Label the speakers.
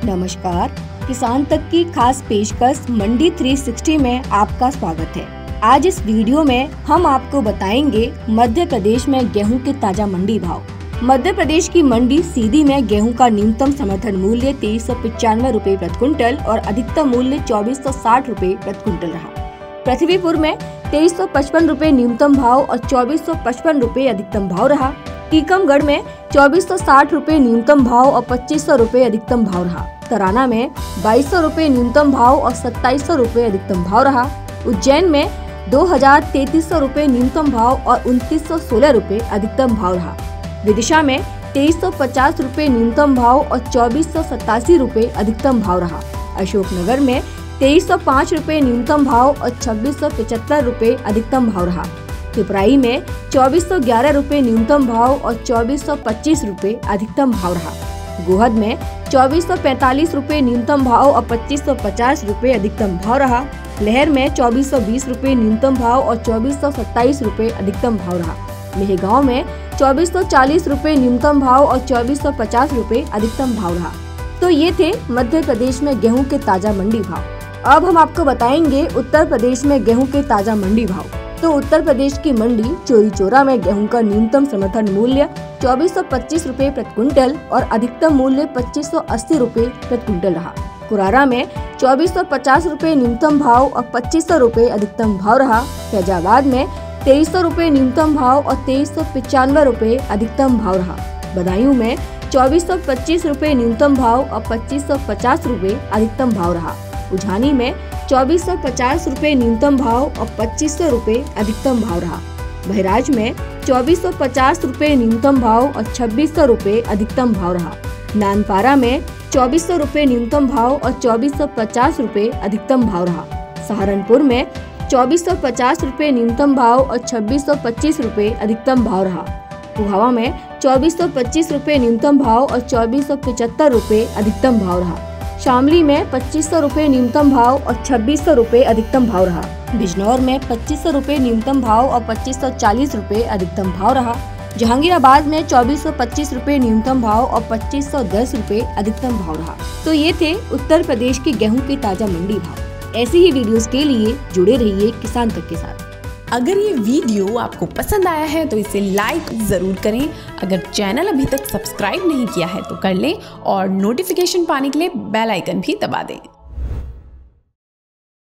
Speaker 1: नमस्कार, किसान तक की खास पेशकश मंडी 360 में आपका स्वागत है। आज इस वीडियो में हम आपको बताएंगे मध्य प्रदेश में गेहूं के ताजा मंडी भाव। मध्य प्रदेश की मंडी सीधी में गेहूं का न्यूनतम समर्थन मूल्य 2395 रूपए प्रति क्विंटल और अधिकतम मूल्य 2460 रूपए प्रति क्विंटल रहा। पृथ्वीपुर में 2355 रूपए न्यूनतम भाव और 2455 रूपए अधिकतम भाव रहा। टीकमगढ़ में 2460 रूपए न्यूनतम भाव और 2500 रूपए अधिकतम भाव रहा। तराना में 2200 रूपए न्यूनतम भाव और 2700 रूपए अधिकतम भाव रहा। उज्जैन में 2300 रूपए न्यूनतम भाव और 2916 रूपए अधिकतम भाव रहा। विदिशा में 2350 रूपए न्यूनतम भाव और 2487 रूपए अधिकतम भाव रहा। अशोकनगर में 2305 रूपए न्यूनतम भाव और 2675 रूपए अधिकतम भाव रहा। पिपराई में 2411 रूपए न्यूनतम भाव और 2425 रूपए अधिकतम भाव रहा। गोहद में 2445 रूपए न्यूनतम भाव और 2550 रूपए अधिकतम भाव रहा। लहर में 2420 रूपए न्यूनतम भाव और 2427 रूपए अधिकतम भाव रहा। मेहगांव में 2440 रूपए न्यूनतम भाव और 2450 रूपए अधिकतम भाव रहा। तो ये थे मध्य प्रदेश में गेहूं के ताजा मंडी भाव। अब हम आपको बताएंगे उत्तर प्रदेश में गेहूं के ताजा मंडी भाव। तो उत्तर प्रदेश की मंडी चोरी चौरा में गेहूं का न्यूनतम समर्थन मूल्य 2425 रूपए प्रति क्विंटल और अधिकतम मूल्य 2580 रूपए प्रति क्विंटल रहा। कुरारा में 2450 रूपए न्यूनतम भाव और 2500 रूपए अधिकतम भाव रहा। फैजाबाद में 2300 रूपए न्यूनतम भाव और 2395 रूपए अधिकतम भाव रहा। बदायूं में 2425 रूपए न्यूनतम भाव और 2550 रूपए अधिकतम भाव रहा। उझानी में 2450 रूपए न्यूनतम भाव और 2500 रूपए अधिकतम भाव रहा। बहराज में 2450 रूपए न्यूनतम भाव और 2600 रूपए अधिकतम भाव रहा। नानपारा में 2400 रूपए न्यूनतम भाव और 2450 रूपए अधिकतम भाव रहा। सहारनपुर में 2450 रूपए न्यूनतम भाव और 2625 रूपए अधिकतम भाव रहा। कुहावा में 2425 रूपए न्यूनतम भाव और 2475 रूपए अधिकतम भाव रहा। शामली में 2500 रूपए न्यूनतम भाव और 2600 रूपए अधिकतम भाव रहा। बिजनौर में 2500 रूपए न्यूनतम भाव और 2540 रूपए अधिकतम भाव रहा। जहांगीराबाद में 2425 रूपए न्यूनतम भाव और 2510 रूपए अधिकतम भाव रहा। तो ये थे उत्तर प्रदेश के गेहूं के ताजा मंडी भाव। ऐसी ही वीडियोस के लिए जुड़े रहिए किसान तक के साथ।
Speaker 2: अगर ये वीडियो आपको पसंद आया है तो इसे लाइक ज़रूर करें। अगर चैनल अभी तक सब्सक्राइब नहीं किया है तो कर लें और नोटिफिकेशन पाने के लिए बेल आइकन भी दबा दें।